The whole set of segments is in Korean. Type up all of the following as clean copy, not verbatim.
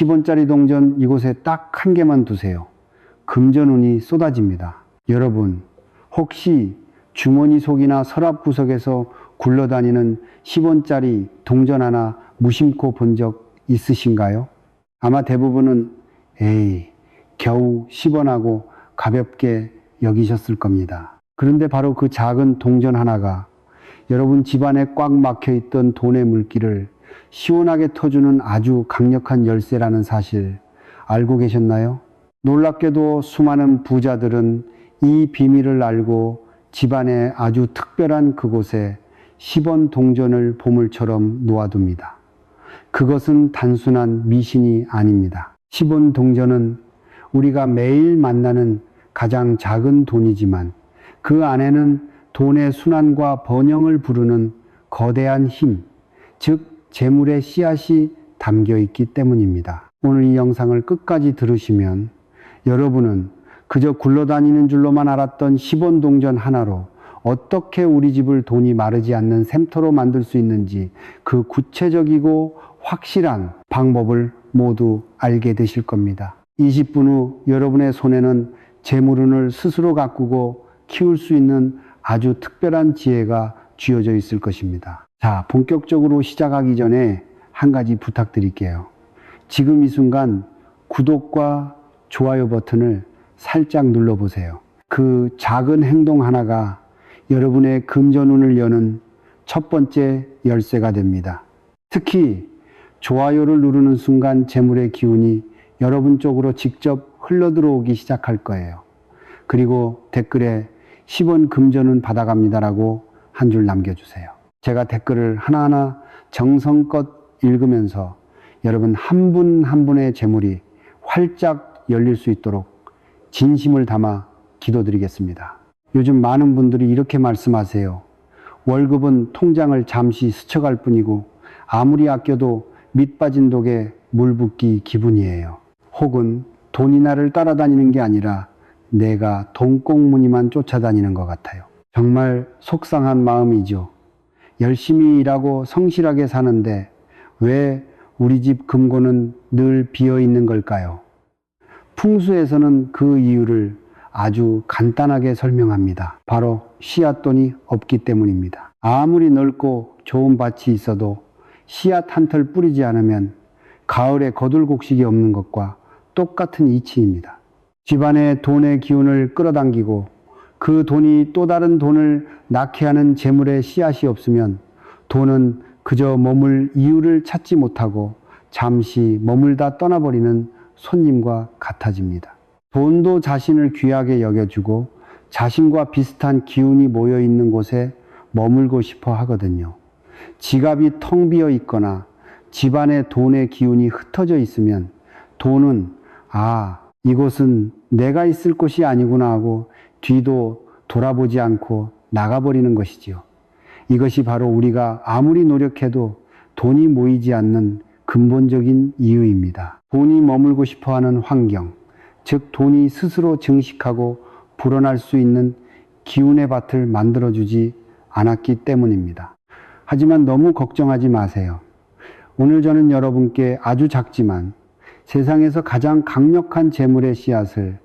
10원짜리 동전 이곳에 딱 한 개만 두세요. 금전운이 쏟아집니다. 여러분, 혹시 주머니 속이나 서랍 구석에서 굴러다니는 10원짜리 동전 하나 무심코 본 적 있으신가요? 아마 대부분은 에이, 겨우 10원하고 가볍게 여기셨을 겁니다. 그런데 바로 그 작은 동전 하나가 여러분 집안에 꽉 막혀있던 돈의 물기를 시원하게 터주는 아주 강력한 열쇠라는 사실 알고 계셨나요? 놀랍게도 수많은 부자들은 이 비밀을 알고 집안의 아주 특별한 그곳에 10원 동전을 보물처럼 놓아둡니다. 그것은 단순한 미신이 아닙니다. 10원 동전은 우리가 매일 만나는 가장 작은 돈이지만 그 안에는 돈의 순환과 번영을 부르는 거대한 힘, 즉 재물의 씨앗이 담겨 있기 때문입니다. 오늘 이 영상을 끝까지 들으시면 여러분은 그저 굴러다니는 줄로만 알았던 10원 동전 하나로 어떻게 우리 집을 돈이 마르지 않는 샘터로 만들 수 있는지 그 구체적이고 확실한 방법을 모두 알게 되실 겁니다. 20분 후 여러분의 손에는 재물운을 스스로 가꾸고 키울 수 있는 아주 특별한 지혜가 쥐어져 있을 것입니다. 자, 본격적으로 시작하기 전에 한 가지 부탁드릴게요. 지금 이 순간 구독과 좋아요 버튼을 살짝 눌러보세요. 그 작은 행동 하나가 여러분의 금전운을 여는 첫 번째 열쇠가 됩니다. 특히 좋아요를 누르는 순간 재물의 기운이 여러분 쪽으로 직접 흘러들어오기 시작할 거예요. 그리고 댓글에 10원 금전운 받아갑니다라고 한 줄 남겨주세요. 제가 댓글을 하나하나 정성껏 읽으면서 여러분 한 분 한 분의 재물이 활짝 열릴 수 있도록 진심을 담아 기도드리겠습니다. 요즘 많은 분들이 이렇게 말씀하세요. 월급은 통장을 잠시 스쳐갈 뿐이고 아무리 아껴도 밑 빠진 독에 물 붓기 기분이에요. 혹은 돈이 나를 따라다니는 게 아니라 내가 돈꽁무니만 쫓아다니는 것 같아요. 정말 속상한 마음이죠. 열심히 일하고 성실하게 사는데 왜 우리 집 금고는 늘 비어 있는 걸까요? 풍수에서는 그 이유를 아주 간단하게 설명합니다. 바로 씨앗돈이 없기 때문입니다. 아무리 넓고 좋은 밭이 있어도 씨앗 한 털 뿌리지 않으면 가을에 거둘곡식이 없는 것과 똑같은 이치입니다. 집안에 돈의 기운을 끌어당기고 그 돈이 또 다른 돈을 낳게 하는 재물의 씨앗이 없으면 돈은 그저 머물 이유를 찾지 못하고 잠시 머물다 떠나버리는 손님과 같아집니다. 돈도 자신을 귀하게 여겨주고 자신과 비슷한 기운이 모여 있는 곳에 머물고 싶어 하거든요. 지갑이 텅 비어 있거나 집안에 돈의 기운이 흩어져 있으면 돈은 이곳은 내가 있을 곳이 아니구나 하고 뒤도 돌아보지 않고 나가버리는 것이지요. 이것이 바로 우리가 아무리 노력해도 돈이 모이지 않는 근본적인 이유입니다. 돈이 머물고 싶어하는 환경, 즉 돈이 스스로 증식하고 불어날 수 있는 기운의 밭을 만들어주지 않았기 때문입니다. 하지만 너무 걱정하지 마세요. 오늘 저는 여러분께 아주 작지만 세상에서 가장 강력한 재물의 씨앗을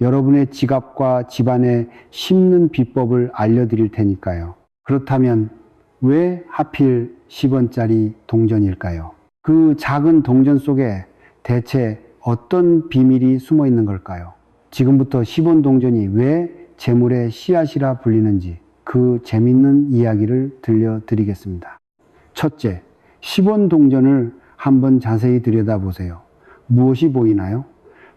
여러분의 지갑과 집안에 심는 비법을 알려드릴 테니까요. 그렇다면 왜 하필 10원짜리 동전일까요? 그 작은 동전 속에 대체 어떤 비밀이 숨어 있는 걸까요? 지금부터 10원 동전이 왜 재물의 씨앗이라 불리는지 그 재밌는 이야기를 들려드리겠습니다. 첫째, 10원 동전을 한번 자세히 들여다보세요. 무엇이 보이나요?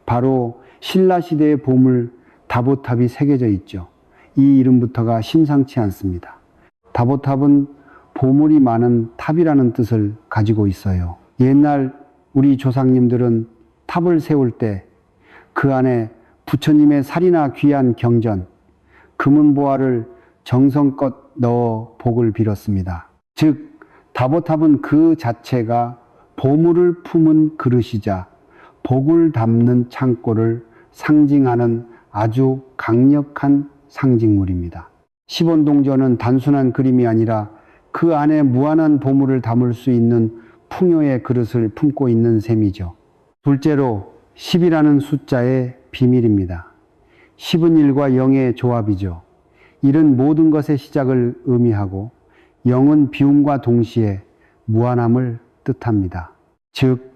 바로 신라시대의 보물 다보탑이 새겨져 있죠. 이 이름부터가 심상치 않습니다. 다보탑은 보물이 많은 탑이라는 뜻을 가지고 있어요. 옛날 우리 조상님들은 탑을 세울 때 그 안에 부처님의 살이나 귀한 경전, 금은보화를 정성껏 넣어 복을 빌었습니다. 즉 다보탑은 그 자체가 보물을 품은 그릇이자 복을 담는 창고를 상징하는 아주 강력한 상징물입니다. 10원 동전은 단순한 그림이 아니라 그 안에 무한한 보물을 담을 수 있는 풍요의 그릇을 품고 있는 셈이죠. 둘째로 10이라는 숫자의 비밀입니다. 10은 1과 0의 조합이죠. 1은 모든 것의 시작을 의미하고 0은 비움과 동시에 무한함을 뜻합니다. 즉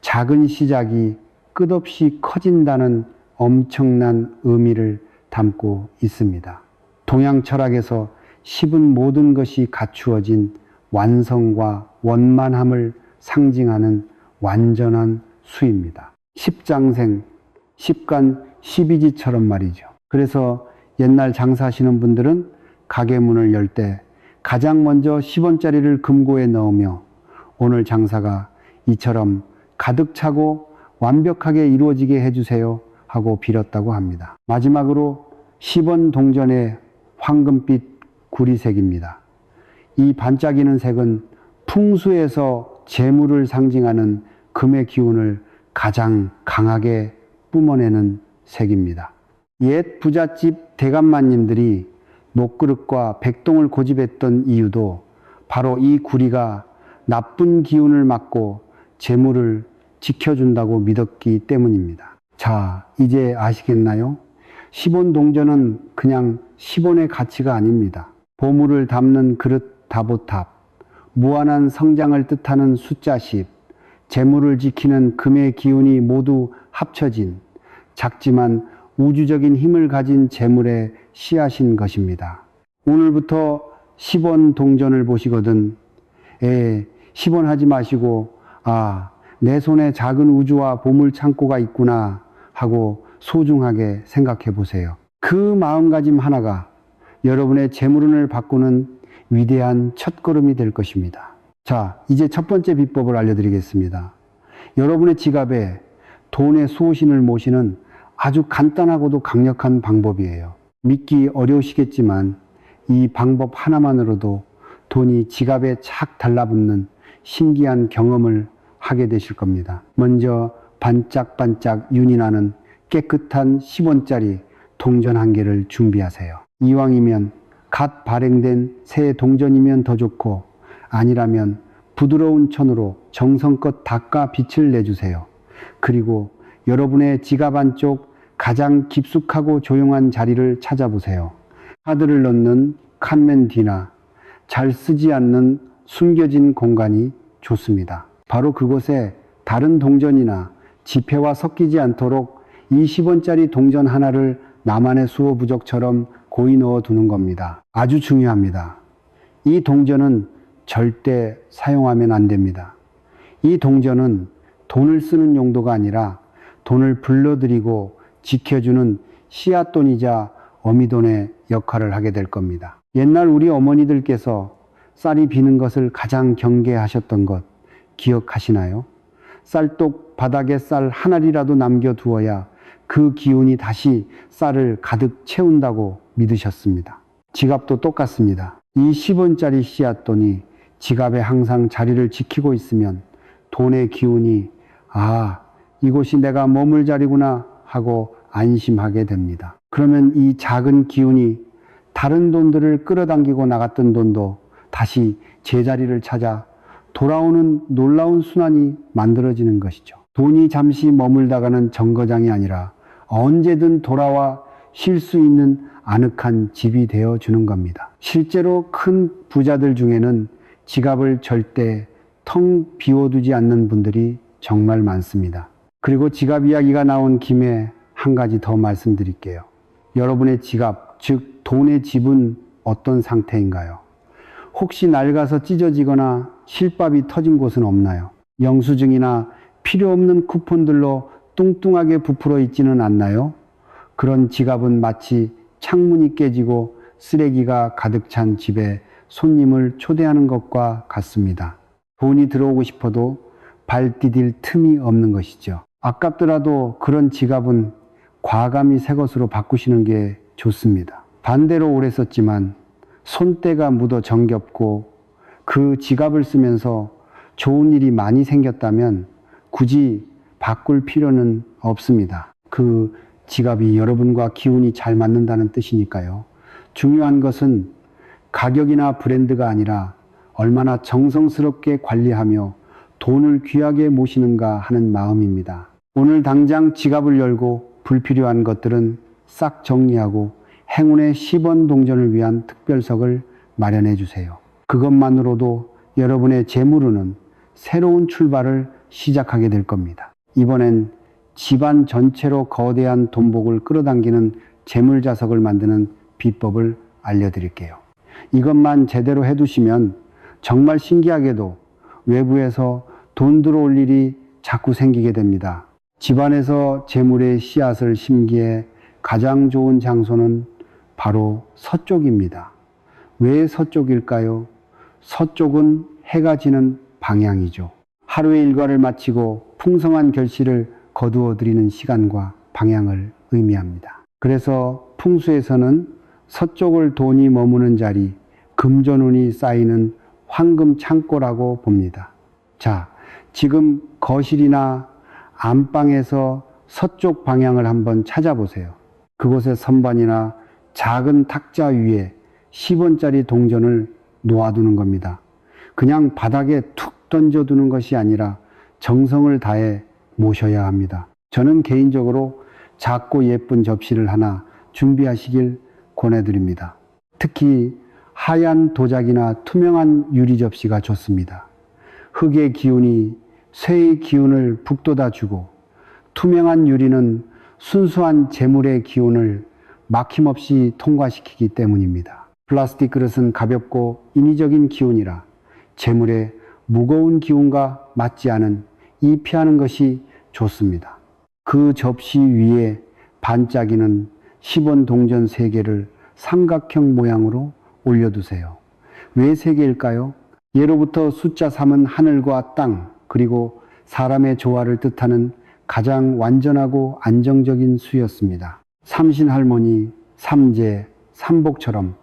작은 시작이 끝없이 커진다는 엄청난 의미를 담고 있습니다. 동양 철학에서 10은 모든 것이 갖추어진 완성과 원만함을 상징하는 완전한 수입니다. 십장생, 십간, 십이지처럼 말이죠. 그래서 옛날 장사하시는 분들은 가게 문을 열 때 가장 먼저 10원짜리를 금고에 넣으며 오늘 장사가 이처럼 가득 차고 완벽하게 이루어지게 해주세요 하고 빌었다고 합니다. 마지막으로 10원 동전의 황금빛 구리색입니다. 이 반짝이는 색은 풍수에서 재물을 상징하는 금의 기운을 가장 강하게 뿜어내는 색입니다. 옛 부잣집 대감마님들이 녹그릇과 백동을 고집했던 이유도 바로 이 구리가 나쁜 기운을 막고 재물을 지켜준다고 믿었기 때문입니다. 자, 이제 아시겠나요? 10원 동전은 그냥 10원의 가치가 아닙니다. 보물을 담는 그릇 다보탑, 무한한 성장을 뜻하는 숫자 10, 재물을 지키는 금의 기운이 모두 합쳐진 작지만 우주적인 힘을 가진 재물의 씨앗인 것입니다. 오늘부터 10원 동전을 보시거든 10원 하지 마시고 내 손에 작은 우주와 보물 창고가 있구나 하고 소중하게 생각해 보세요. 그 마음가짐 하나가 여러분의 재물운을 바꾸는 위대한 첫걸음이 될 것입니다. 자, 이제 첫 번째 비법을 알려드리겠습니다. 여러분의 지갑에 돈의 수호신을 모시는 아주 간단하고도 강력한 방법이에요. 믿기 어려우시겠지만 이 방법 하나만으로도 돈이 지갑에 착 달라붙는 신기한 경험을 하게 되실 겁니다. 먼저 반짝반짝 윤이 나는 깨끗한 10원짜리 동전 한 개를 준비하세요. 이왕이면 갓 발행된 새 동전이면 더 좋고 아니라면 부드러운 천으로 정성껏 닦아 빛을 내주세요. 그리고 여러분의 지갑 안쪽 가장 깊숙하고 조용한 자리를 찾아보세요. 카드를 넣는 칸맨 뒤나 잘 쓰지 않는 숨겨진 공간이 좋습니다. 바로 그곳에 다른 동전이나 지폐와 섞이지 않도록 20원짜리 동전 하나를 나만의 수호 부적처럼 고이 넣어 두는 겁니다. 아주 중요합니다. 이 동전은 절대 사용하면 안 됩니다. 이 동전은 돈을 쓰는 용도가 아니라 돈을 불러들이고 지켜주는 씨앗돈이자 어미돈의 역할을 하게 될 겁니다. 옛날 우리 어머니들께서 쌀이 비는 것을 가장 경계하셨던 것 기억하시나요? 쌀독 바닥에 쌀 한 알이라도 남겨두어야 그 기운이 다시 쌀을 가득 채운다고 믿으셨습니다. 지갑도 똑같습니다. 이 10원짜리 씨앗돈이 지갑에 항상 자리를 지키고 있으면 돈의 기운이 이곳이 내가 머물 자리구나 하고 안심하게 됩니다. 그러면 이 작은 기운이 다른 돈들을 끌어당기고 나갔던 돈도 다시 제자리를 찾아 돌아오는 놀라운 순환이 만들어지는 것이죠. 돈이 잠시 머물다가는 정거장이 아니라 언제든 돌아와 쉴 수 있는 아늑한 집이 되어주는 겁니다. 실제로 큰 부자들 중에는 지갑을 절대 텅 비워두지 않는 분들이 정말 많습니다. 그리고 지갑 이야기가 나온 김에 한 가지 더 말씀드릴게요. 여러분의 지갑, 즉 돈의 집은 어떤 상태인가요? 혹시 낡아서 찢어지거나 실밥이 터진 곳은 없나요? 영수증이나 필요 없는 쿠폰들로 뚱뚱하게 부풀어 있지는 않나요? 그런 지갑은 마치 창문이 깨지고 쓰레기가 가득 찬 집에 손님을 초대하는 것과 같습니다. 돈이 들어오고 싶어도 발 디딜 틈이 없는 것이죠. 아깝더라도 그런 지갑은 과감히 새 것으로 바꾸시는 게 좋습니다. 반대로 오래 썼지만 손때가 묻어 정겹고 그 지갑을 쓰면서 좋은 일이 많이 생겼다면 굳이 바꿀 필요는 없습니다. 그 지갑이 여러분과 기운이 잘 맞는다는 뜻이니까요. 중요한 것은 가격이나 브랜드가 아니라 얼마나 정성스럽게 관리하며 돈을 귀하게 모시는가 하는 마음입니다. 오늘 당장 지갑을 열고 불필요한 것들은 싹 정리하고 행운의 10원 동전을 위한 특별석을 마련해 주세요. 그것만으로도 여러분의 재물운은 새로운 출발을 시작하게 될 겁니다. 이번엔 집안 전체로 거대한 돈복을 끌어당기는 재물자석을 만드는 비법을 알려드릴게요. 이것만 제대로 해두시면 정말 신기하게도 외부에서 돈 들어올 일이 자꾸 생기게 됩니다. 집안에서 재물의 씨앗을 심기에 가장 좋은 장소는 바로 서쪽입니다. 왜 서쪽일까요? 서쪽은 해가 지는 방향이죠. 하루의 일과를 마치고 풍성한 결실을 거두어 드리는 시간과 방향을 의미합니다. 그래서 풍수에서는 서쪽을 돈이 머무는 자리, 금전운이 쌓이는 황금 창고라고 봅니다. 자, 지금 거실이나 안방에서 서쪽 방향을 한번 찾아보세요. 그곳의 선반이나 작은 탁자 위에 10원짜리 동전을 놓아두는 겁니다. 그냥 바닥에 툭 던져두는 것이 아니라 정성을 다해 모셔야 합니다. 저는 개인적으로 작고 예쁜 접시를 하나 준비하시길 권해드립니다. 특히 하얀 도자기나 투명한 유리 접시가 좋습니다. 흙의 기운이 쇠의 기운을 북돋아주고 투명한 유리는 순수한 재물의 기운을 막힘없이 통과시키기 때문입니다. 플라스틱 그릇은 가볍고 인위적인 기운이라 재물의 무거운 기운과 맞지 않은 이 피하는 것이 좋습니다. 그 접시 위에 반짝이는 10원 동전 3개를 삼각형 모양으로 올려두세요. 왜 3개일까요? 예로부터 숫자 3은 하늘과 땅 그리고 사람의 조화를 뜻하는 가장 완전하고 안정적인 수였습니다. 삼신할머니, 삼재, 삼복처럼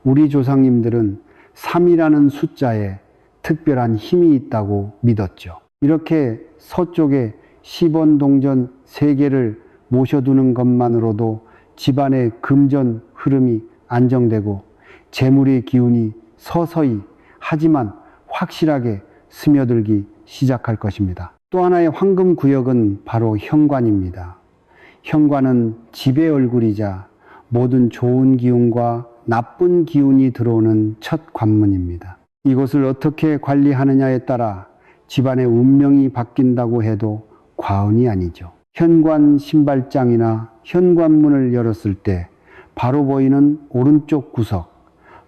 우리 조상님들은 3이라는 숫자에 특별한 힘이 있다고 믿었죠. 이렇게 서쪽에 10원 동전 3개를 모셔두는 것만으로도 집안의 금전 흐름이 안정되고 재물의 기운이 서서히 하지만 확실하게 스며들기 시작할 것입니다. 또 하나의 황금 구역은 바로 현관입니다. 현관은 집의 얼굴이자 모든 좋은 기운과 나쁜 기운이 들어오는 첫 관문입니다. 이곳을 어떻게 관리하느냐에 따라 집안의 운명이 바뀐다고 해도 과언이 아니죠. 현관 신발장이나 현관문을 열었을 때 바로 보이는 오른쪽 구석,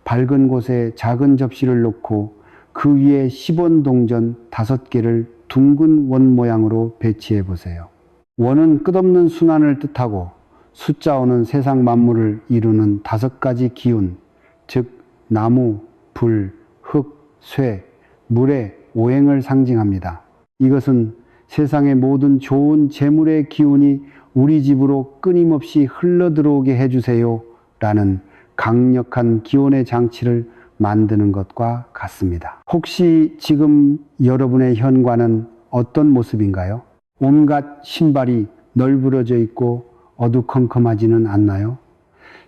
밝은 곳에 작은 접시를 놓고 그 위에 10원 동전 5개를 둥근 원 모양으로 배치해 보세요. 원은 끝없는 순환을 뜻하고 숫자 5는 세상 만물을 이루는 5가지 기운, 즉 나무, 불, 흙, 쇠, 물의 오행을 상징합니다. 이것은 세상의 모든 좋은 재물의 기운이 우리 집으로 끊임없이 흘러들어오게 해주세요 라는 강력한 기원의 장치를 만드는 것과 같습니다. 혹시 지금 여러분의 현관은 어떤 모습인가요? 온갖 신발이 널브러져 있고 어두컴컴하지는 않나요?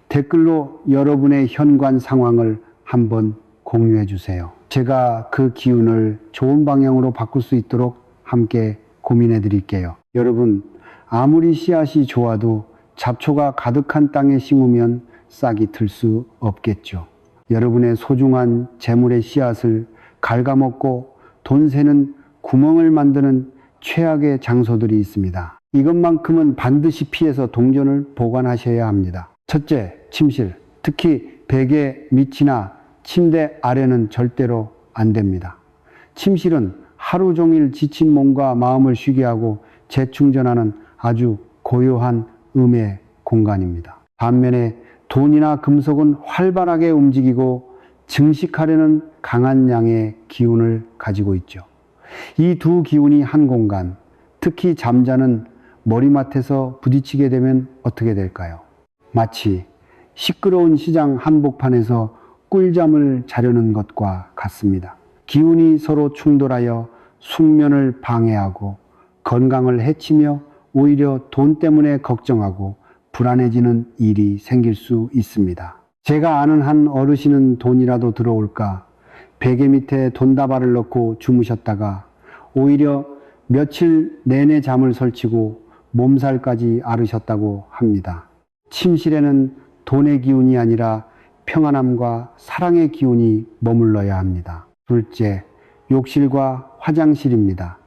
댓글로 여러분의 현관 상황을 한번 공유해 주세요. 제가 그 기운을 좋은 방향으로 바꿀 수 있도록 함께 고민해 드릴게요. 여러분, 아무리 씨앗이 좋아도 잡초가 가득한 땅에 심으면 싹이 틀 수 없겠죠. 여러분의 소중한 재물의 씨앗을 갉아먹고 돈 새는 구멍을 만드는 최악의 장소들이 있습니다. 이것만큼은 반드시 피해서 동전을 보관하셔야 합니다. 첫째, 침실. 특히 베개 밑이나 침대 아래는 절대로 안 됩니다. 침실은 하루 종일 지친 몸과 마음을 쉬게 하고 재충전하는 아주 고요한 음의 공간입니다. 반면에 돈이나 금속은 활발하게 움직이고 증식하려는 강한 양의 기운을 가지고 있죠. 이 두 기운이 한 공간, 특히 잠자는 머리맡에서 부딪히게 되면 어떻게 될까요? 마치 시끄러운 시장 한복판에서 꿀잠을 자려는 것과 같습니다. 기운이 서로 충돌하여 숙면을 방해하고 건강을 해치며 오히려 돈 때문에 걱정하고 불안해지는 일이 생길 수 있습니다. 제가 아는 한 어르신은 돈이라도 들어올까 베개 밑에 돈다발을 넣고 주무셨다가 오히려 며칠 내내 잠을 설치고 몸살까지 앓으셨다고 합니다. 침실에는 돈의 기운이 아니라 평안함과 사랑의 기운이 머물러야 합니다. 둘째, 욕실과 화장실입니다.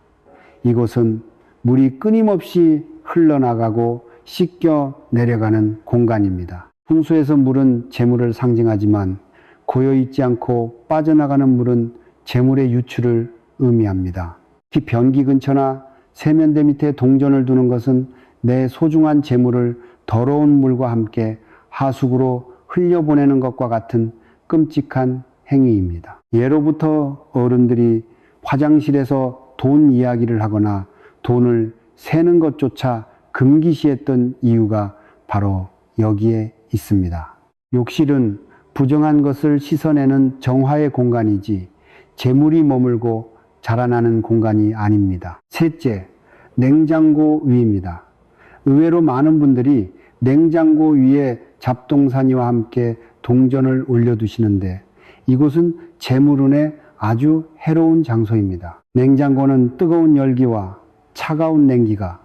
이곳은 물이 끊임없이 흘러나가고 씻겨 내려가는 공간입니다. 풍수에서 물은 재물을 상징하지만 고여있지 않고 빠져나가는 물은 재물의 유출을 의미합니다. 특히 변기 근처나 세면대 밑에 동전을 두는 것은 내 소중한 재물을 더러운 물과 함께 하수구로 흘려보내는 것과 같은 끔찍한 행위입니다. 예로부터 어른들이 화장실에서 돈 이야기를 하거나 돈을 세는 것조차 금기시했던 이유가 바로 여기에 있습니다. 욕실은 부정한 것을 씻어내는 정화의 공간이지 재물이 머물고 자라나는 공간이 아닙니다. 셋째, 냉장고 위입니다. 의외로 많은 분들이 냉장고 위에 잡동사니와 함께 동전을 올려두시는데 이곳은 재물운에 아주 해로운 장소입니다. 냉장고는 뜨거운 열기와 차가운 냉기가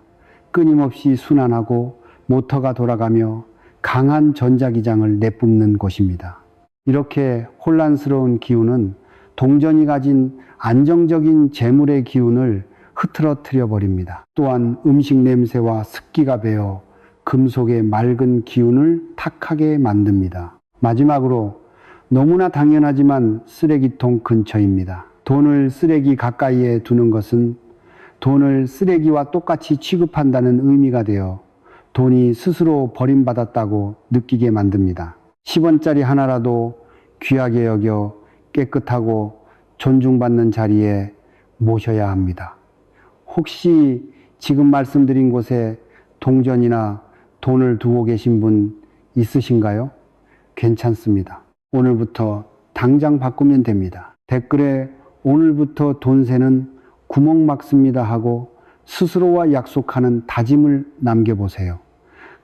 끊임없이 순환하고 모터가 돌아가며 강한 전자기장을 내뿜는 곳입니다. 이렇게 혼란스러운 기운은 동전이 가진 안정적인 재물의 기운을 흐트러뜨려 버립니다. 또한 음식 냄새와 습기가 배어 금속의 맑은 기운을 탁하게 만듭니다. 마지막으로 너무나 당연하지만 쓰레기통 근처입니다. 돈을 쓰레기 가까이에 두는 것은 돈을 쓰레기와 똑같이 취급한다는 의미가 되어 돈이 스스로 버림받았다고 느끼게 만듭니다. 10원짜리 하나라도 귀하게 여겨 깨끗하고 존중받는 자리에 모셔야 합니다. 혹시 지금 말씀드린 곳에 동전이나 돈을 두고 계신 분 있으신가요? 괜찮습니다. 오늘부터 당장 바꾸면 됩니다. 댓글에 오늘부터 돈세는 구멍 막습니다 하고 스스로와 약속하는 다짐을 남겨보세요.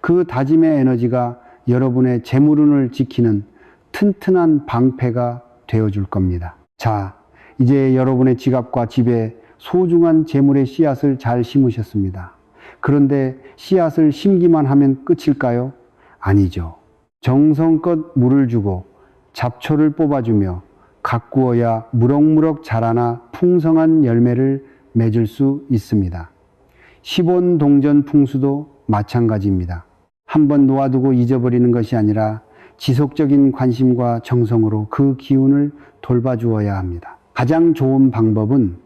그 다짐의 에너지가 여러분의 재물운을 지키는 튼튼한 방패가 되어줄 겁니다. 자, 이제 여러분의 지갑과 집에 소중한 재물의 씨앗을 잘 심으셨습니다. 그런데 씨앗을 심기만 하면 끝일까요? 아니죠. 정성껏 물을 주고 잡초를 뽑아주며 가꾸어야 무럭무럭 자라나 풍성한 열매를 맺을 수 있습니다. 10원 동전 풍수도 마찬가지입니다. 한번 놓아두고 잊어버리는 것이 아니라 지속적인 관심과 정성으로 그 기운을 돌봐주어야 합니다. 가장 좋은 방법은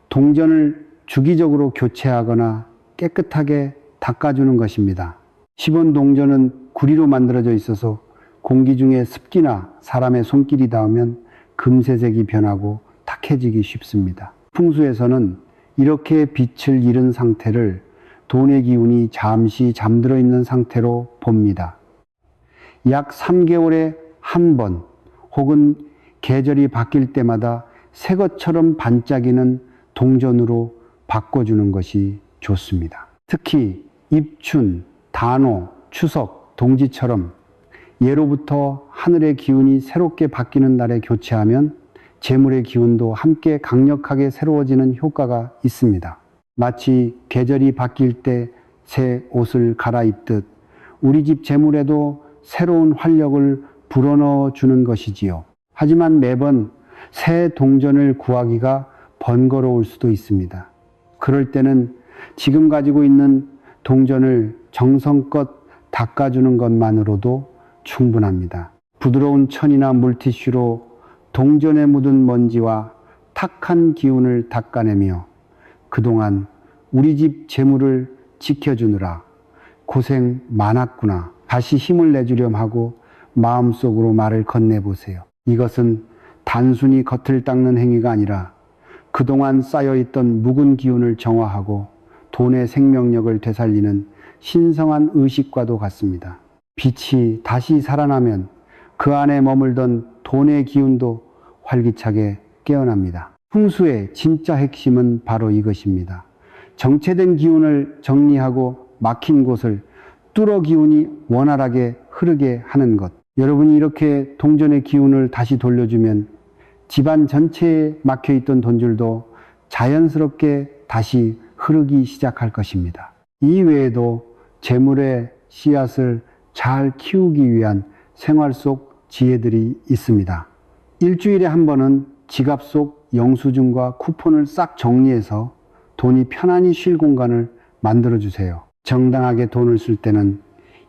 동전을 주기적으로 교체하거나 깨끗하게 닦아주는 것입니다. 10원 동전은 구리로 만들어져 있어서 공기 중에 습기나 사람의 손길이 닿으면 금세색이 변하고 탁해지기 쉽습니다. 풍수에서는 이렇게 빛을 잃은 상태를 돈의 기운이 잠시 잠들어 있는 상태로 봅니다. 약 3개월에 한 번 혹은 계절이 바뀔 때마다 새 것처럼 반짝이는 동전으로 바꿔주는 것이 좋습니다. 특히 입춘, 단오, 추석, 동지처럼 예로부터 하늘의 기운이 새롭게 바뀌는 날에 교체하면 재물의 기운도 함께 강력하게 새로워지는 효과가 있습니다. 마치 계절이 바뀔 때 새 옷을 갈아입듯 우리 집 재물에도 새로운 활력을 불어넣어 주는 것이지요. 하지만 매번 새 동전을 구하기가 번거로울 수도 있습니다. 그럴 때는 지금 가지고 있는 동전을 정성껏 닦아주는 것만으로도 충분합니다. 부드러운 천이나 물티슈로 동전에 묻은 먼지와 탁한 기운을 닦아내며 그동안 우리 집 재물을 지켜주느라 고생 많았구나. 다시 힘을 내주렴 하고 마음속으로 말을 건네보세요. 이것은 단순히 겉을 닦는 행위가 아니라 그동안 쌓여있던 묵은 기운을 정화하고 돈의 생명력을 되살리는 신성한 의식과도 같습니다. 빛이 다시 살아나면 그 안에 머물던 돈의 기운도 활기차게 깨어납니다. 풍수의 진짜 핵심은 바로 이것입니다. 정체된 기운을 정리하고 막힌 곳을 뚫어 기운이 원활하게 흐르게 하는 것. 여러분이 이렇게 동전의 기운을 다시 돌려주면 집안 전체에 막혀있던 돈줄도 자연스럽게 다시 흐르기 시작할 것입니다. 이 외에도 재물의 씨앗을 잘 키우기 위한 생활 속 지혜들이 있습니다. 일주일에 한 번은 지갑 속 영수증과 쿠폰을 싹 정리해서 돈이 편안히 쉴 공간을 만들어 주세요. 정당하게 돈을 쓸 때는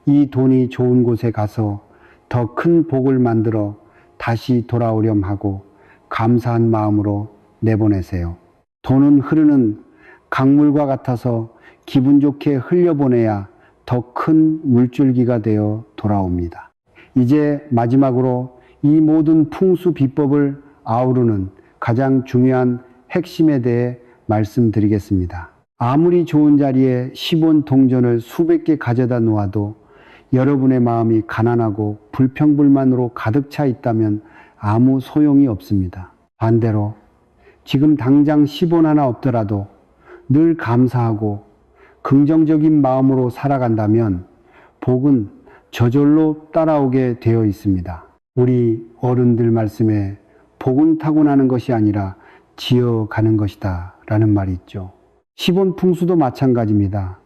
이 돈이 좋은 곳에 가서 더 큰 복을 만들어 다시 돌아오렴 하고 감사한 마음으로 내보내세요. 돈은 흐르는 강물과 같아서 기분 좋게 흘려보내야 더 큰 물줄기가 되어 돌아옵니다. 이제 마지막으로 이 모든 풍수 비법을 아우르는 가장 중요한 핵심에 대해 말씀드리겠습니다. 아무리 좋은 자리에 10원 동전을 수백 개 가져다 놓아도 여러분의 마음이 가난하고 불평불만으로 가득 차 있다면 아무 소용이 없습니다. 반대로 지금 당장 10원 하나 없더라도 늘 감사하고 긍정적인 마음으로 살아간다면 복은 저절로 따라오게 되어 있습니다. 우리 어른들 말씀에 복은 타고나는 것이 아니라 지어가는 것이다 라는 말이 있죠. 10원 풍수도 마찬가지입니다.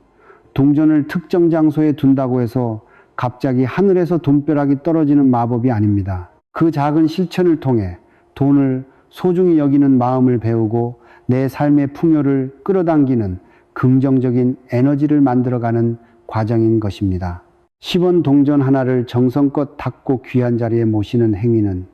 동전을 특정 장소에 둔다고 해서 갑자기 하늘에서 돈벼락이 떨어지는 마법이 아닙니다. 그 작은 실천을 통해 돈을 소중히 여기는 마음을 배우고 내 삶의 풍요를 끌어당기는 긍정적인 에너지를 만들어가는 과정인 것입니다. 10원 동전 하나를 정성껏 닦고 귀한 자리에 모시는 행위는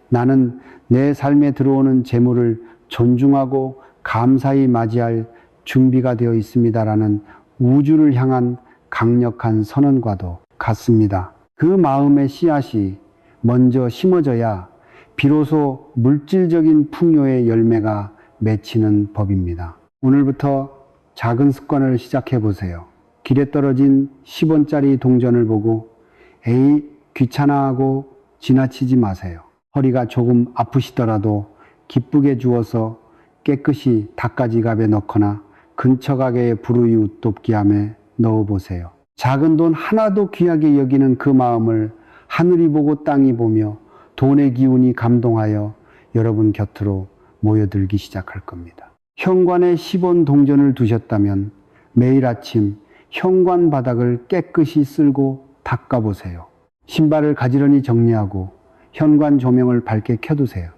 나는 내 삶에 들어오는 재물을 존중하고 감사히 맞이할 준비가 되어 있습니다라는 우주를 향한 강력한 선언과도 같습니다. 그 마음의 씨앗이 먼저 심어져야 비로소 물질적인 풍요의 열매가 맺히는 법입니다. 오늘부터 작은 습관을 시작해 보세요. 길에 떨어진 10원짜리 동전을 보고 에이 귀찮아하고 지나치지 마세요. 허리가 조금 아프시더라도 기쁘게 주어서 깨끗이 닦아지갑에 넣거나 근처 가게의 불우이웃 돕기함에 넣어보세요. 작은 돈 하나도 귀하게 여기는 그 마음을 하늘이 보고 땅이 보며 돈의 기운이 감동하여 여러분 곁으로 모여들기 시작할 겁니다. 현관에 10원 동전을 두셨다면 매일 아침 현관 바닥을 깨끗이 쓸고 닦아보세요. 신발을 가지런히 정리하고 현관 조명을 밝게 켜두세요.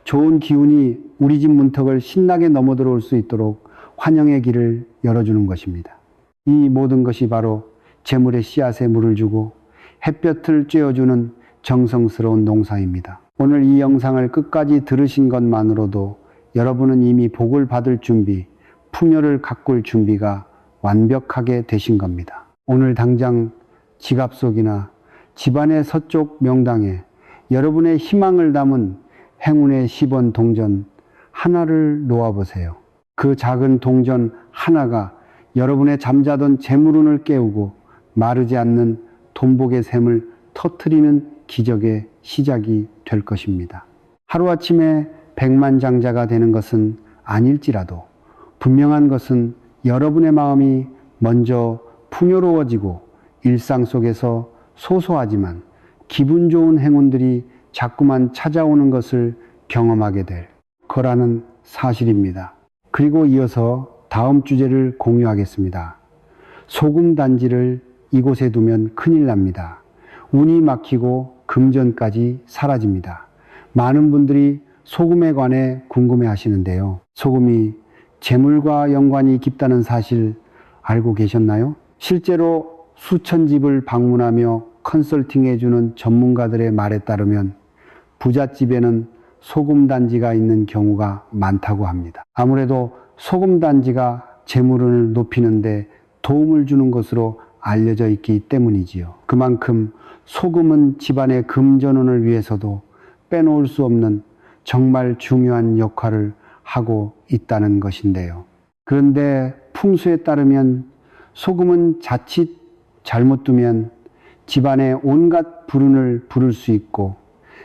좋은 기운이 우리 집 문턱을 신나게 넘어들어올 수 있도록 환영의 길을 열어주는 것입니다. 이 모든 것이 바로 재물의 씨앗에 물을 주고 햇볕을 쬐어주는 정성스러운 농사입니다. 오늘 이 영상을 끝까지 들으신 것만으로도 여러분은 이미 복을 받을 준비, 풍요를 가꿀 준비가 완벽하게 되신 겁니다. 오늘 당장 지갑 속이나 집안의 서쪽 명당에 여러분의 희망을 담은 행운의 10원 동전 하나를 놓아보세요. 그 작은 동전 하나가 여러분의 잠자던 재물운을 깨우고 마르지 않는 돈복의 샘을 터뜨리는 기적의 시작이 될 것입니다. 하루아침에 백만장자가 되는 것은 아닐지라도 분명한 것은 여러분의 마음이 먼저 풍요로워지고 일상 속에서 소소하지만 기분 좋은 행운들이 자꾸만 찾아오는 것을 경험하게 될 거라는 사실입니다. 그리고 이어서 다음 주제를 공유하겠습니다. 소금 단지를 이곳에 두면 큰일 납니다. 운이 막히고 금전까지 사라집니다. 많은 분들이 소금에 관해 궁금해 하시는데요. 소금이 재물과 연관이 깊다는 사실 알고 계셨나요? 실제로 수천 집을 방문하며 컨설팅해주는 전문가들의 말에 따르면 부잣집에는 소금 단지가 있는 경우가 많다고 합니다. 아무래도 소금 단지가 재물운을 높이는데 도움을 주는 것으로 알려져 있기 때문이지요. 그만큼 소금은 집안의 금전운을 위해서도 빼놓을 수 없는 정말 중요한 역할을 하고 있다는 것인데요. 그런데 풍수에 따르면 소금은 자칫 잘못 두면 집안의 온갖 불운을 부를 수 있고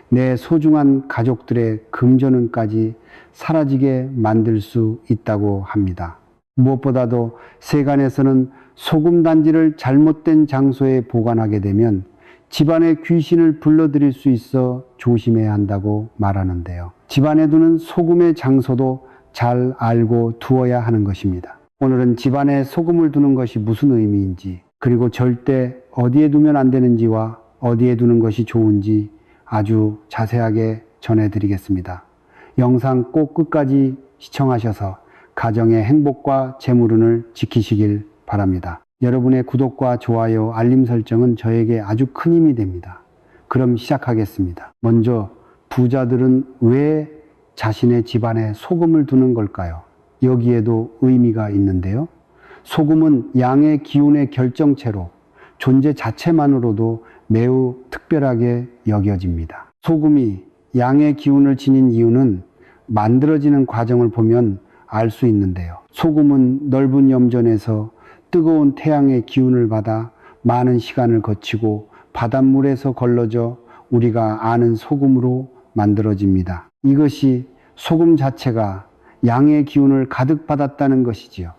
내 소중한 가족들의 금전운까지 사라지게 만들 수 있다고 합니다. 무엇보다도 세간에서는 소금 단지를 잘못된 장소에 보관하게 되면 집안의 귀신을 불러들일 수 있어 조심해야 한다고 말하는데요. 집안에 두는 소금의 장소도 잘 알고 두어야 하는 것입니다. 오늘은 집안에 소금을 두는 것이 무슨 의미인지, 그리고 절대 어디에 두면 안 되는지와 어디에 두는 것이 좋은지 아주 자세하게 전해드리겠습니다. 영상 꼭 끝까지 시청하셔서 가정의 행복과 재물운을 지키시길 바랍니다. 여러분의 구독과 좋아요, 알림 설정은 저에게 아주 큰 힘이 됩니다. 그럼 시작하겠습니다. 먼저 부자들은 왜 자신의 집안에 소금을 두는 걸까요? 여기에도 의미가 있는데요. 소금은 양의 기운의 결정체로 존재 자체만으로도 매우 특별하게 여겨집니다. 소금이 양의 기운을 지닌 이유는 만들어지는 과정을 보면 알 수 있는데요. 소금은 넓은 염전에서 뜨거운 태양의 기운을 받아 많은 시간을 거치고 바닷물에서 걸러져 우리가 아는 소금으로 만들어집니다. 이것이 소금 자체가 양의 기운을 가득 받았다는 것이지요.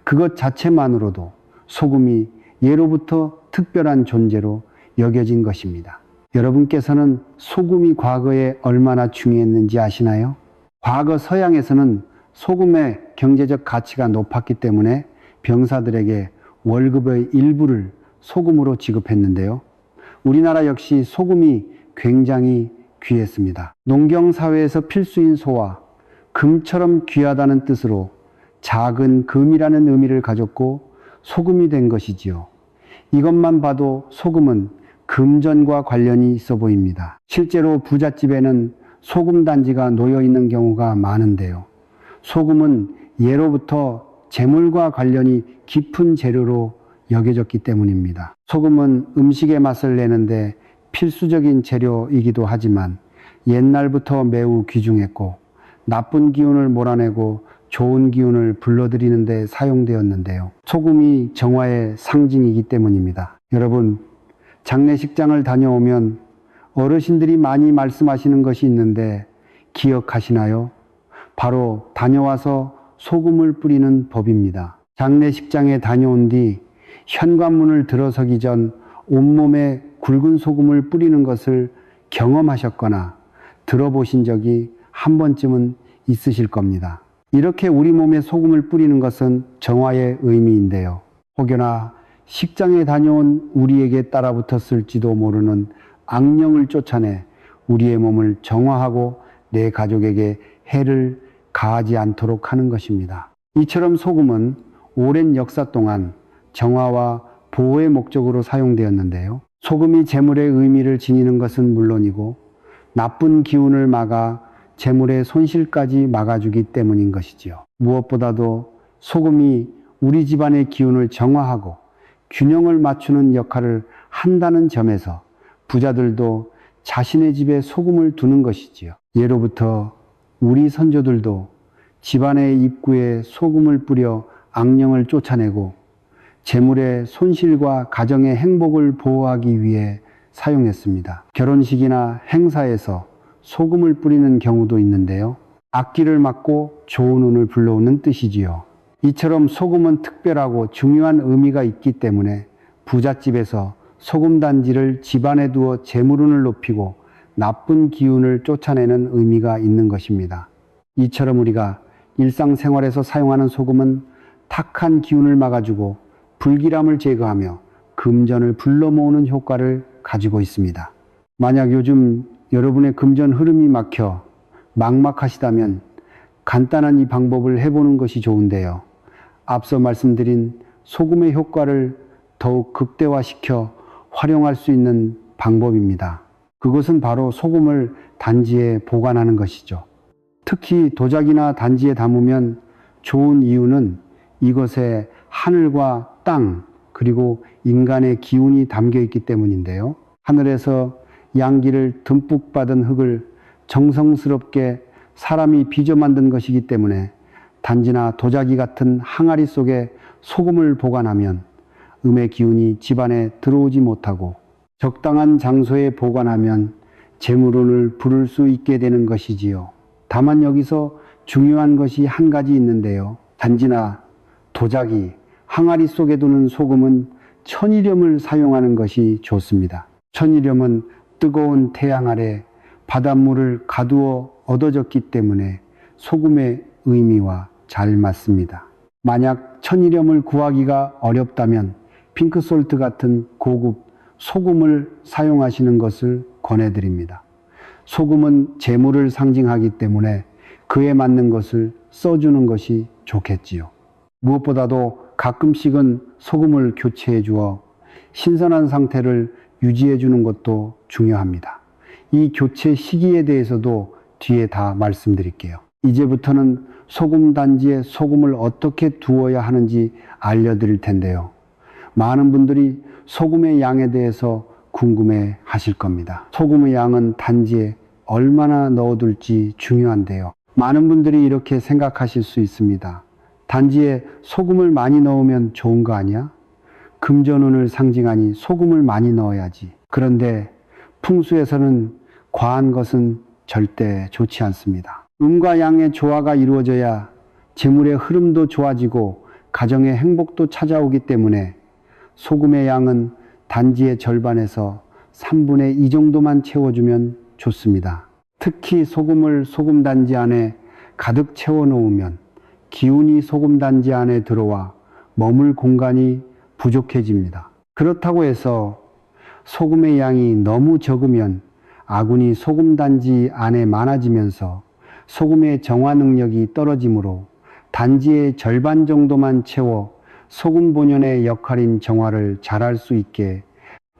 그것 자체만으로도 소금이 예로부터 특별한 존재로 여겨진 것입니다. 여러분께서는 소금이 과거에 얼마나 중요했는지 아시나요? 과거 서양에서는 소금의 경제적 가치가 높았기 때문에 병사들에게 월급의 일부를 소금으로 지급했는데요. 우리나라 역시 소금이 굉장히 귀했습니다. 농경사회에서 필수인 소와 금처럼 귀하다는 뜻으로 작은 금이라는 의미를 가졌고 소금이 된 것이지요. 이것만 봐도 소금은 금전과 관련이 있어 보입니다. 실제로 부잣집에는 소금 단지가 놓여 있는 경우가 많은데요. 소금은 예로부터 재물과 관련이 깊은 재료로 여겨졌기 때문입니다. 소금은 음식의 맛을 내는데 필수적인 재료이기도 하지만 옛날부터 매우 귀중했고 나쁜 기운을 몰아내고 좋은 기운을 불러들이는 데 사용되었는데요. 소금이 정화의 상징이기 때문입니다. 여러분, 장례식장을 다녀오면 어르신들이 많이 말씀하시는 것이 있는데 기억하시나요? 바로 다녀와서 소금을 뿌리는 법입니다. 장례식장에 다녀온 뒤 현관문을 들어서기 전 온몸에 굵은 소금을 뿌리는 것을 경험하셨거나 들어보신 적이 한 번쯤은 있으실 겁니다. 이렇게 우리 몸에 소금을 뿌리는 것은 정화의 의미인데요. 혹여나 식장에 다녀온 우리에게 따라붙었을지도 모르는 악령을 쫓아내 우리의 몸을 정화하고 내 가족에게 해를 가하지 않도록 하는 것입니다. 이처럼 소금은 오랜 역사 동안 정화와 보호의 목적으로 사용되었는데요. 소금이 재물의 의미를 지니는 것은 물론이고 나쁜 기운을 막아 재물의 손실까지 막아주기 때문인 것이지요. 무엇보다도 소금이 우리 집안의 기운을 정화하고 균형을 맞추는 역할을 한다는 점에서 부자들도 자신의 집에 소금을 두는 것이지요. 예로부터 우리 선조들도 집안의 입구에 소금을 뿌려 악령을 쫓아내고 재물의 손실과 가정의 행복을 보호하기 위해 사용했습니다. 결혼식이나 행사에서 소금을 뿌리는 경우도 있는데요. 악기를 막고 좋은 운을 불러오는 뜻이지요. 이처럼 소금은 특별하고 중요한 의미가 있기 때문에 부잣집에서 소금 단지를 집안에 두어 재물운을 높이고 나쁜 기운을 쫓아내는 의미가 있는 것입니다. 이처럼 우리가 일상생활에서 사용하는 소금은 탁한 기운을 막아주고 불길함을 제거하며 금전을 불러 모으는 효과를 가지고 있습니다. 만약 요즘 여러분의 금전 흐름이 막혀 막막하시다면 간단한 이 방법을 해보는 것이 좋은데요. 앞서 말씀드린 소금의 효과를 더욱 극대화시켜 활용할 수 있는 방법입니다. 그것은 바로 소금을 단지에 보관하는 것이죠. 특히 도자기나 단지에 담으면 좋은 이유는 이것에 하늘과 땅 그리고 인간의 기운이 담겨 있기 때문인데요. 하늘에서 양기를 듬뿍 받은 흙을 정성스럽게 사람이 빚어 만든 것이기 때문에 단지나 도자기 같은 항아리 속에 소금을 보관하면 음의 기운이 집안에 들어오지 못하고 적당한 장소에 보관하면 재물운을 부를 수 있게 되는 것이지요. 다만 여기서 중요한 것이 한 가지 있는데요. 단지나 도자기, 항아리 속에 두는 소금은 천일염을 사용하는 것이 좋습니다. 천일염은 뜨거운 태양 아래 바닷물을 가두어 얻어졌기 때문에 소금의 의미와 잘 맞습니다. 만약 천일염을 구하기가 어렵다면 핑크솔트 같은 고급 소금을 사용하시는 것을 권해드립니다. 소금은 재물을 상징하기 때문에 그에 맞는 것을 써주는 것이 좋겠지요. 무엇보다도 가끔씩은 소금을 교체해 주어 신선한 상태를 유지해 주는 것도 중요합니다. 이 교체 시기에 대해서도 뒤에 다 말씀드릴게요. 이제부터는 소금 단지에 소금을 어떻게 두어야 하는지 알려드릴 텐데요. 많은 분들이 소금의 양에 대해서 궁금해 하실 겁니다. 소금의 양은 단지에 얼마나 넣어둘지 중요한데요. 많은 분들이 이렇게 생각하실 수 있습니다. 단지에 소금을 많이 넣으면 좋은 거 아니야? 금전운을 상징하니 소금을 많이 넣어야지. 그런데 풍수에서는 과한 것은 절대 좋지 않습니다. 음과 양의 조화가 이루어져야 재물의 흐름도 좋아지고 가정의 행복도 찾아오기 때문에 소금의 양은 단지의 절반에서 3분의 2 정도만 채워주면 좋습니다. 특히 소금을 소금단지 안에 가득 채워 놓으면 기운이 소금단지 안에 들어와 머물 공간이 부족해집니다. 그렇다고 해서 소금의 양이 너무 적으면 아군이 소금단지 안에 많아지면서 소금의 정화 능력이 떨어지므로 단지의 절반 정도만 채워 소금 본연의 역할인 정화를 잘할 수 있게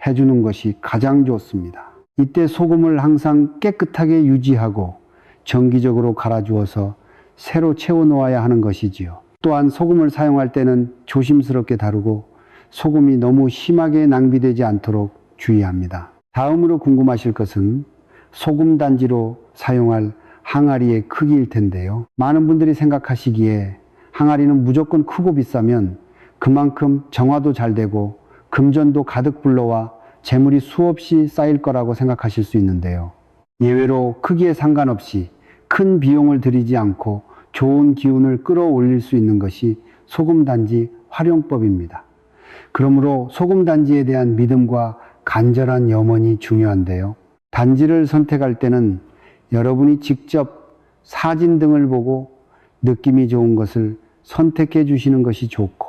해주는 것이 가장 좋습니다. 이때 소금을 항상 깨끗하게 유지하고 정기적으로 갈아주어서 새로 채워 놓아야 하는 것이지요. 또한 소금을 사용할 때는 조심스럽게 다루고 소금이 너무 심하게 낭비되지 않도록 주의합니다. 다음으로 궁금하실 것은 소금 단지로 사용할 항아리의 크기일 텐데요. 많은 분들이 생각하시기에 항아리는 무조건 크고 비싸면 그만큼 정화도 잘 되고 금전도 가득 불러와 재물이 수없이 쌓일 거라고 생각하실 수 있는데요. 예외로 크기에 상관없이 큰 비용을 들이지 않고 좋은 기운을 끌어올릴 수 있는 것이 소금단지 활용법입니다. 그러므로 소금단지에 대한 믿음과 간절한 염원이 중요한데요. 단지를 선택할 때는 여러분이 직접 사진 등을 보고 느낌이 좋은 것을 선택해 주시는 것이 좋고,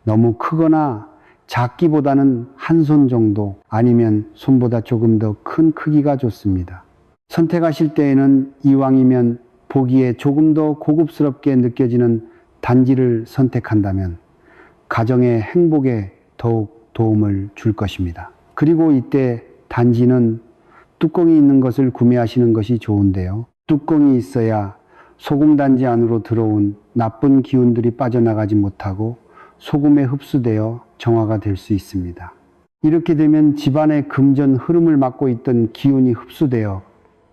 너무 크거나 작기보다는 한 손 정도 아니면 손보다 조금 더 큰 크기가 좋습니다. 선택하실 때에는 이왕이면 보기에 조금 더 고급스럽게 느껴지는 단지를 선택한다면 가정의 행복에 더욱 도움을 줄 것입니다. 그리고 이때 단지는 뚜껑이 있는 것을 구매하시는 것이 좋은데요. 뚜껑이 있어야 소금 단지 안으로 들어온 나쁜 기운들이 빠져나가지 못하고 소금에 흡수되어 정화가 될 수 있습니다. 이렇게 되면 집안의 금전 흐름을 막고 있던 기운이 흡수되어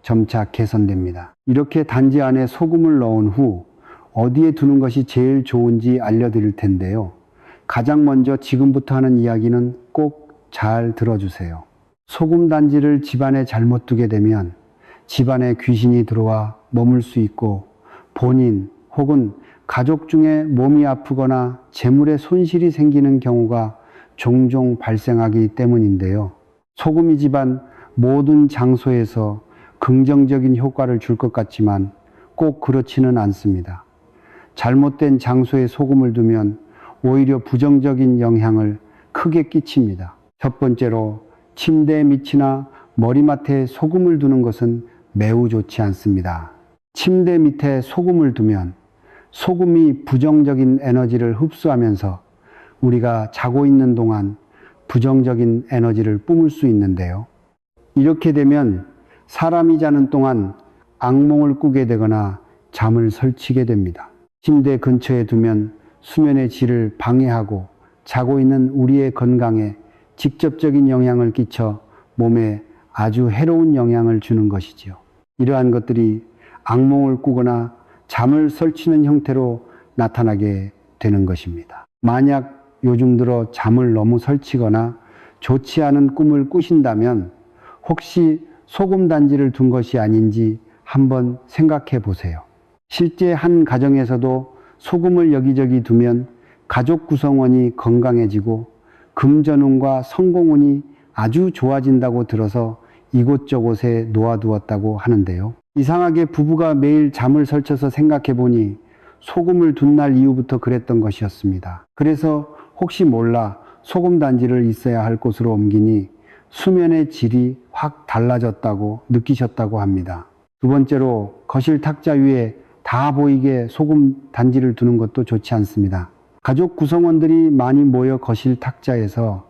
점차 개선됩니다. 이렇게 단지 안에 소금을 넣은 후 어디에 두는 것이 제일 좋은지 알려드릴 텐데요. 가장 먼저 지금부터 하는 이야기는 꼭 잘 들어주세요. 소금 단지를 집안에 잘못 두게 되면 집안에 귀신이 들어와 머물 수 있고 본인 혹은 가족 중에 몸이 아프거나 재물에 손실이 생기는 경우가 종종 발생하기 때문인데요. 소금이 집안 모든 장소에서 긍정적인 효과를 줄 것 같지만 꼭 그렇지는 않습니다. 잘못된 장소에 소금을 두면 오히려 부정적인 영향을 크게 끼칩니다. 첫 번째로 침대 밑이나 머리맡에 소금을 두는 것은 매우 좋지 않습니다. 침대 밑에 소금을 두면 소금이 부정적인 에너지를 흡수하면서 우리가 자고 있는 동안 부정적인 에너지를 뿜을 수 있는데요. 이렇게 되면 사람이 자는 동안 악몽을 꾸게 되거나 잠을 설치게 됩니다. 침대 근처에 두면 수면의 질을 방해하고 자고 있는 우리의 건강에 직접적인 영향을 끼쳐 몸에 아주 해로운 영향을 주는 것이지요. 이러한 것들이 악몽을 꾸거나 잠을 설치는 형태로 나타나게 되는 것입니다. 만약 요즘 들어 잠을 너무 설치거나 좋지 않은 꿈을 꾸신다면 혹시 소금 단지를 둔 것이 아닌지 한번 생각해 보세요. 실제 한 가정에서도 소금을 여기저기 두면 가족 구성원이 건강해지고 금전운과 성공운이 아주 좋아진다고 들어서 이곳저곳에 놓아두었다고 하는데요. 이상하게 부부가 매일 잠을 설쳐서 생각해 보니 소금을 둔 날 이후부터 그랬던 것이었습니다. 그래서 혹시 몰라 소금 단지를 있어야 할 곳으로 옮기니 수면의 질이 확 달라졌다고 느끼셨다고 합니다. 두 번째로 거실 탁자 위에 다 보이게 소금 단지를 두는 것도 좋지 않습니다. 가족 구성원들이 많이 모여 거실 탁자에서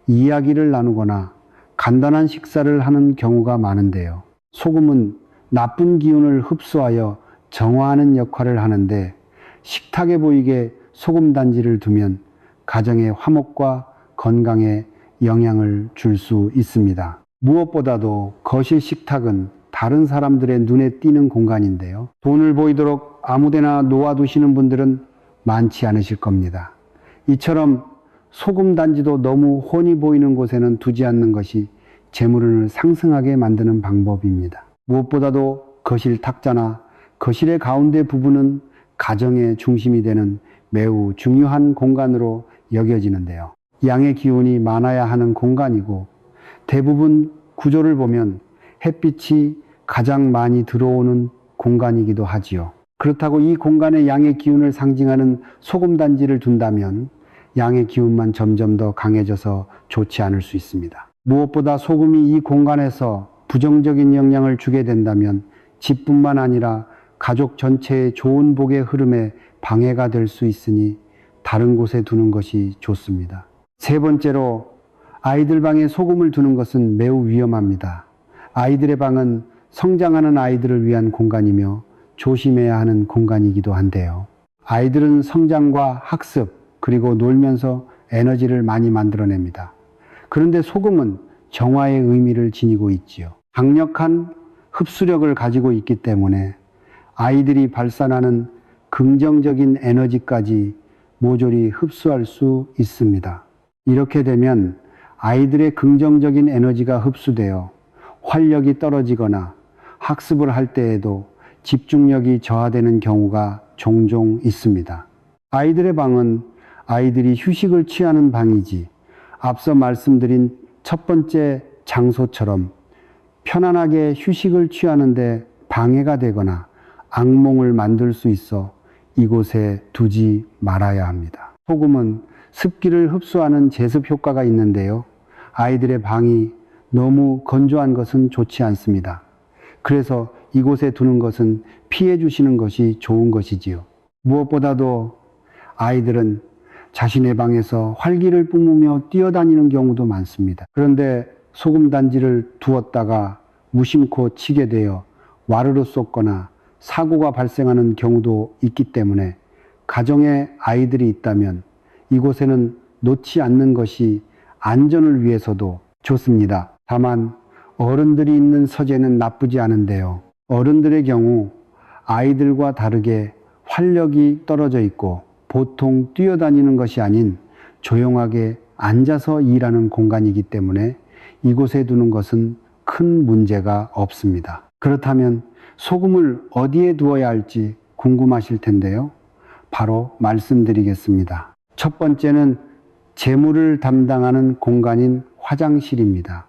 이야기를 나누거나 간단한 식사를 하는 경우가 많은데요. 소금은 나쁜 기운을 흡수하여 정화하는 역할을 하는데 식탁에 보이게 소금 단지를 두면 가정의 화목과 건강에 영향을 줄 수 있습니다. 무엇보다도 거실 식탁은 다른 사람들의 눈에 띄는 공간인데요. 돈을 보이도록 아무데나 놓아두시는 분들은 많지 않으실 겁니다. 이처럼 소금 단지도 너무 훤히 보이는 곳에는 두지 않는 것이 재물운을 상승하게 만드는 방법입니다. 무엇보다도 거실 탁자나 거실의 가운데 부분은 가정의 중심이 되는 매우 중요한 공간으로 여겨지는데요. 양의 기운이 많아야 하는 공간이고 대부분 구조를 보면 햇빛이 가장 많이 들어오는 공간이기도 하지요. 그렇다고 이 공간에 양의 기운을 상징하는 소금 단지를 둔다면 양의 기운만 점점 더 강해져서 좋지 않을 수 있습니다. 무엇보다 소금이 이 공간에서 부정적인 영향을 주게 된다면 집뿐만 아니라 가족 전체의 좋은 복의 흐름에 방해가 될 수 있으니 다른 곳에 두는 것이 좋습니다. 세 번째로 아이들 방에 소금을 두는 것은 매우 위험합니다. 아이들의 방은 성장하는 아이들을 위한 공간이며 조심해야 하는 공간이기도 한데요. 아이들은 성장과 학습 그리고 놀면서 에너지를 많이 만들어냅니다. 그런데 소금은 정화의 의미를 지니고 있지요. 강력한 흡수력을 가지고 있기 때문에 아이들이 발산하는 긍정적인 에너지까지 모조리 흡수할 수 있습니다. 이렇게 되면 아이들의 긍정적인 에너지가 흡수되어 활력이 떨어지거나 학습을 할 때에도 집중력이 저하되는 경우가 종종 있습니다. 아이들의 방은 아이들이 휴식을 취하는 방이지 앞서 말씀드린 첫 번째 장소처럼 편안하게 휴식을 취하는데 방해가 되거나 악몽을 만들 수 있어 이곳에 두지 말아야 합니다. 소금은 습기를 흡수하는 제습 효과가 있는데요. 아이들의 방이 너무 건조한 것은 좋지 않습니다. 그래서 이곳에 두는 것은 피해 주시는 것이 좋은 것이지요. 무엇보다도 아이들은 자신의 방에서 활기를 뿜으며 뛰어다니는 경우도 많습니다. 그런데 소금 단지를 두었다가 무심코 치게 되어 와르르 쏟거나 사고가 발생하는 경우도 있기 때문에 가정에 아이들이 있다면 이곳에는 놓지 않는 것이 안전을 위해서도 좋습니다. 다만 어른들이 있는 서재는 나쁘지 않은데요. 어른들의 경우 아이들과 다르게 활력이 떨어져 있고 보통 뛰어다니는 것이 아닌 조용하게 앉아서 일하는 공간이기 때문에 이곳에 두는 것은 큰 문제가 없습니다. 그렇다면 소금을 어디에 두어야 할지 궁금하실 텐데요. 바로 말씀드리겠습니다. 첫 번째는 재물을 담당하는 공간인 화장실입니다.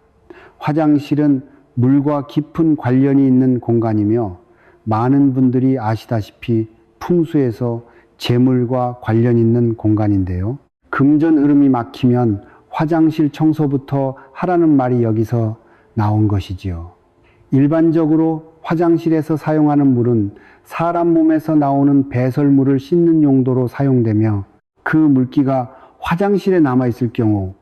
화장실은 물과 깊은 관련이 있는 공간이며 많은 분들이 아시다시피 풍수에서 재물과 관련 있는 공간인데요. 금전 흐름이 막히면 화장실 청소부터 하라는 말이 여기서 나온 것이지요. 일반적으로 화장실에서 사용하는 물은 사람 몸에서 나오는 배설물을 씻는 용도로 사용되며 그 물기가 화장실에 남아있을 경우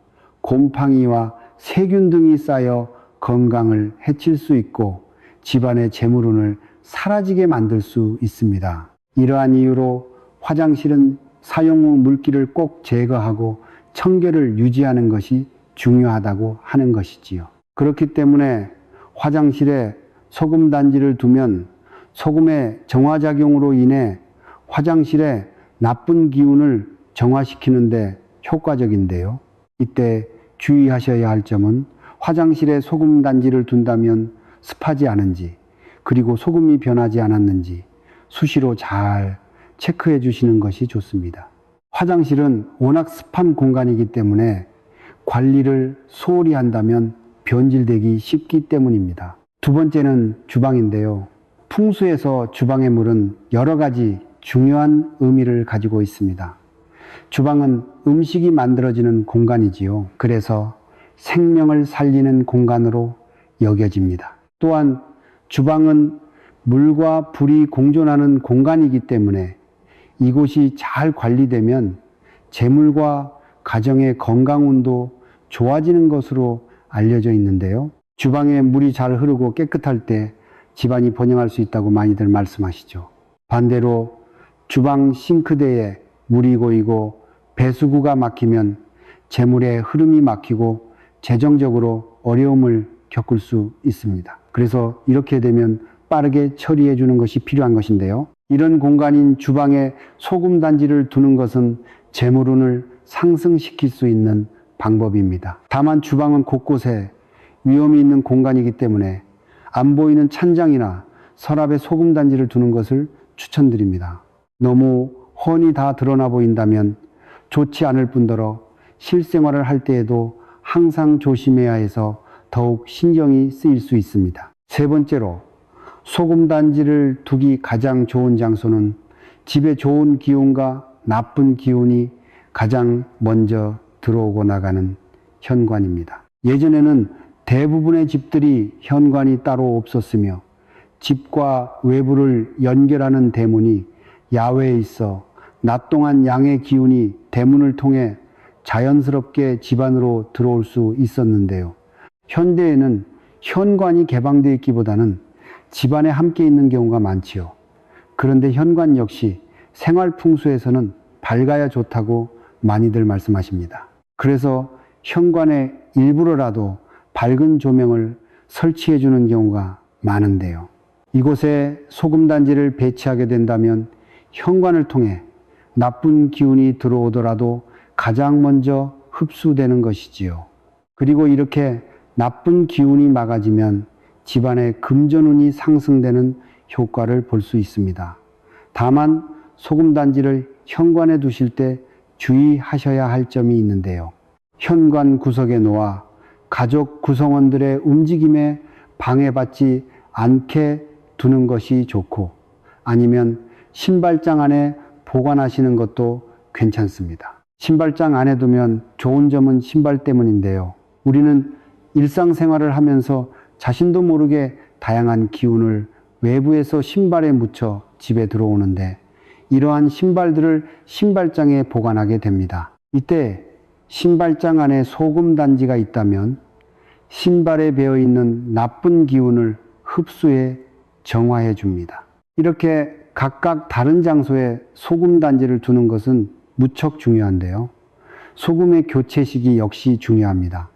곰팡이와 세균 등이 쌓여 건강을 해칠 수 있고 집안의 재물운을 사라지게 만들 수 있습니다. 이러한 이유로 화장실은 사용 후 물기를 꼭 제거하고 청결을 유지하는 것이 중요하다고 하는 것이지요. 그렇기 때문에 화장실에 소금 단지를 두면 소금의 정화작용으로 인해 화장실에 나쁜 기운을 정화시키는데 효과적인데요. 이때 주의하셔야 할 점은 화장실에 소금 단지를 둔다면 습하지 않은지 그리고 소금이 변하지 않았는지 수시로 잘 체크해 주시는 것이 좋습니다. 화장실은 워낙 습한 공간이기 때문에 관리를 소홀히 한다면 변질되기 쉽기 때문입니다. 두 번째는 주방인데요. 풍수에서 주방의 물은 여러 가지 중요한 의미를 가지고 있습니다. 주방은 음식이 만들어지는 공간이지요. 그래서 생명을 살리는 공간으로 여겨집니다. 또한 주방은 물과 불이 공존하는 공간이기 때문에 이곳이 잘 관리되면 재물과 가정의 건강운도 좋아지는 것으로 알려져 있는데요. 주방에 물이 잘 흐르고 깨끗할 때 집안이 번영할 수 있다고 많이들 말씀하시죠. 반대로 주방 싱크대에 물이 고이고 배수구가 막히면 재물의 흐름이 막히고 재정적으로 어려움을 겪을 수 있습니다. 그래서 이렇게 되면 빠르게 처리해 주는 것이 필요한 것인데요. 이런 공간인 주방에 소금단지를 두는 것은 재물운을 상승시킬 수 있는 방법입니다. 다만 주방은 곳곳에 위험이 있는 공간이기 때문에 안 보이는 찬장이나 서랍에 소금단지를 두는 것을 추천드립니다. 너무 훤히 다 드러나 보인다면 좋지 않을 뿐더러 실생활을 할 때에도 항상 조심해야 해서 더욱 신경이 쓰일 수 있습니다. 세 번째로 소금단지를 두기 가장 좋은 장소는 집에 좋은 기운과 나쁜 기운이 가장 먼저 들어오고 나가는 현관입니다. 예전에는 대부분의 집들이 현관이 따로 없었으며 집과 외부를 연결하는 대문이 야외에 있어 낮 동안 양의 기운이 대문을 통해 자연스럽게 집 안으로 들어올 수 있었는데요. 현대에는 현관이 개방되어 있기보다는 집안에 함께 있는 경우가 많지요. 그런데 현관 역시 생활 풍수에서는 밝아야 좋다고 많이들 말씀하십니다. 그래서 현관에 일부러라도 밝은 조명을 설치해 주는 경우가 많은데요. 이곳에 소금단지를 배치하게 된다면 현관을 통해 나쁜 기운이 들어오더라도 가장 먼저 흡수되는 것이지요. 그리고 이렇게 나쁜 기운이 막아지면 집안의 금전운이 상승되는 효과를 볼 수 있습니다. 다만 소금단지를 현관에 두실 때 주의하셔야 할 점이 있는데요. 현관 구석에 놓아 가족 구성원들의 움직임에 방해받지 않게 두는 것이 좋고, 아니면 신발장 안에 보관하시는 것도 괜찮습니다. 신발장 안에 두면 좋은 점은 신발 때문인데요. 우리는 일상생활을 하면서 자신도 모르게 다양한 기운을 외부에서 신발에 묻혀 집에 들어오는데 이러한 신발들을 신발장에 보관하게 됩니다. 이때 신발장 안에 소금단지가 있다면 신발에 배어있는 나쁜 기운을 흡수해 정화해 줍니다. 이렇게 각각 다른 장소에 소금단지를 두는 것은 무척 중요한데요. 소금의 교체 시기 역시 중요합니다.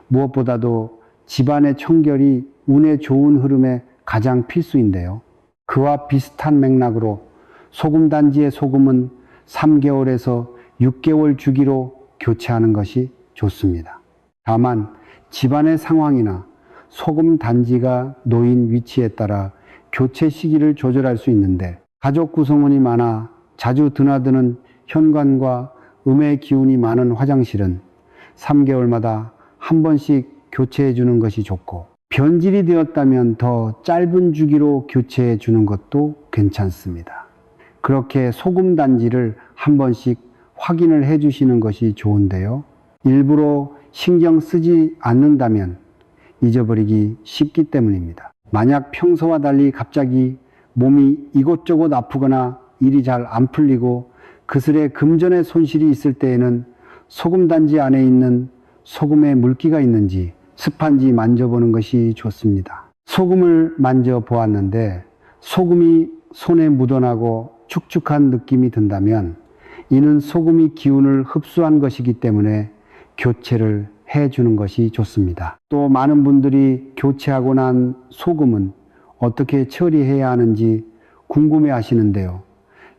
무엇보다도 집안의 청결이 운의 좋은 흐름에 가장 필수인데요. 그와 비슷한 맥락으로 소금단지의 소금은 3개월에서 6개월 주기로 교체하는 것이 좋습니다. 다만 집안의 상황이나 소금단지가 놓인 위치에 따라 교체 시기를 조절할 수 있는데, 가족 구성원이 많아 자주 드나드는 현관과 음의 기운이 많은 화장실은 3개월마다 한 번씩 교체해 주는 것이 좋고, 변질이 되었다면 더 짧은 주기로 교체해 주는 것도 괜찮습니다. 그렇게 소금단지를 한 번씩 확인을 해 주시는 것이 좋은데요. 일부러 신경 쓰지 않는다면 잊어버리기 쉽기 때문입니다. 만약 평소와 달리 갑자기 몸이 이곳저곳 아프거나 일이 잘 안 풀리고 그슬에 금전의 손실이 있을 때에는 소금단지 안에 있는 소금에 물기가 있는지 습한지 만져보는 것이 좋습니다. 소금을 만져보았는데 소금이 손에 묻어나고 축축한 느낌이 든다면 이는 소금이 기운을 흡수한 것이기 때문에 교체를 해주는 것이 좋습니다. 또 많은 분들이 교체하고 난 소금은 어떻게 처리해야 하는지 궁금해 하시는데요.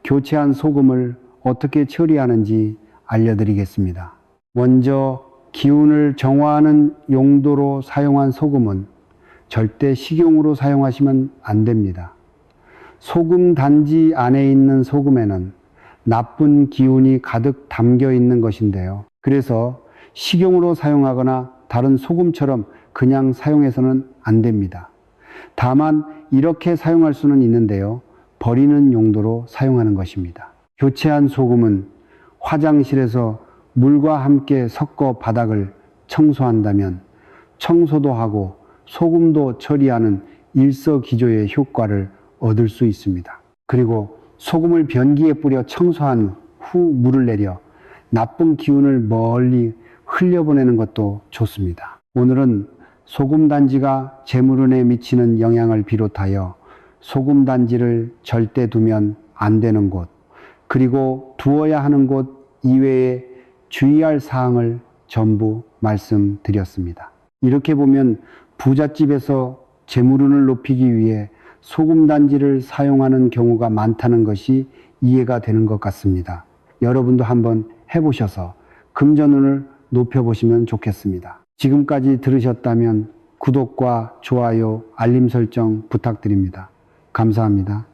교체한 소금을 어떻게 처리하는지 알려드리겠습니다. 먼저 기운을 정화하는 용도로 사용한 소금은 절대 식용으로 사용하시면 안 됩니다. 소금 단지 안에 있는 소금에는 나쁜 기운이 가득 담겨 있는 것인데요. 그래서 식용으로 사용하거나 다른 소금처럼 그냥 사용해서는 안 됩니다. 다만 이렇게 사용할 수는 있는데요. 버리는 용도로 사용하는 것입니다. 교체한 소금은 화장실에서 물과 함께 섞어 바닥을 청소한다면 청소도 하고 소금도 처리하는 일석이조의 효과를 얻을 수 있습니다. 그리고 소금을 변기에 뿌려 청소한 후 물을 내려 나쁜 기운을 멀리 흘려보내는 것도 좋습니다. 오늘은 소금단지가 재물운에 미치는 영향을 비롯하여 소금단지를 절대 두면 안 되는 곳, 그리고 두어야 하는 곳 이외에 주의할 사항을 전부 말씀드렸습니다. 이렇게 보면 부잣집에서 재물운을 높이기 위해 소금단지를 사용하는 경우가 많다는 것이 이해가 되는 것 같습니다. 여러분도 한번 해보셔서 금전운을 높여보시면 좋겠습니다. 지금까지 들으셨다면 구독과 좋아요, 알림 설정 부탁드립니다. 감사합니다.